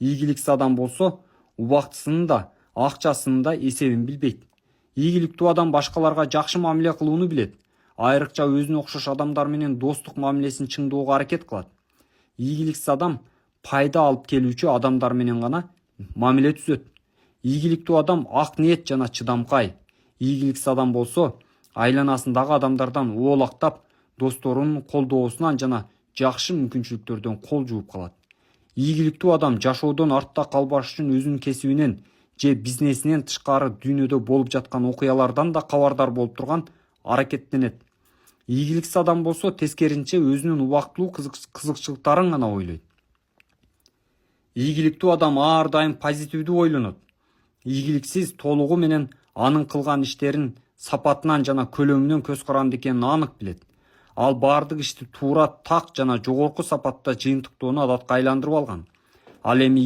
Ийгиликсиз адам болсо убактысынын да акчасынын да эсебин билбейт. Ийгиликтүү адам башкаларга жакшы мамиле кылууну билет. Айрыкча өзүнө окшош адамдар менен достук мамилесин чыңдоого аракет кылат. Ийгиликсиз адам пайда алып келүүчү адамдар менен гана мамиле түзөт. Ийгиликтүү адам ак ниет жана чыдамкай. Ийгиликсиз адам болсо айланасындагы адамдардан оолактап, досторунун колдоосунан жана жакшы мүмкүнчүлүктөрдөн кол жууп калат. Ийгиликтүү адам жашоодон артта калбаш үчүн өзүнүн кесибинен же бизнесинен тышкары дүйнөдө болуп жаткан окуялардан да кабардар болуп турган аракеттенет. Ийгиликсиз адам болсо тескерисинче өзүнүн убактылуу кызыкчылыктарын гана ойлойт. Ийгиликтүү адам ар дайым позитивдүү ойлонот. Ийгиликсиз толугу менен анын кылган иштерин сапатынан жана көлөмүнөн көз каранды экенин анык билет. Ал баардык ишти туура, так жана жогорку сапатта жыйынтыктоону адатка айландырып алган. Ал эми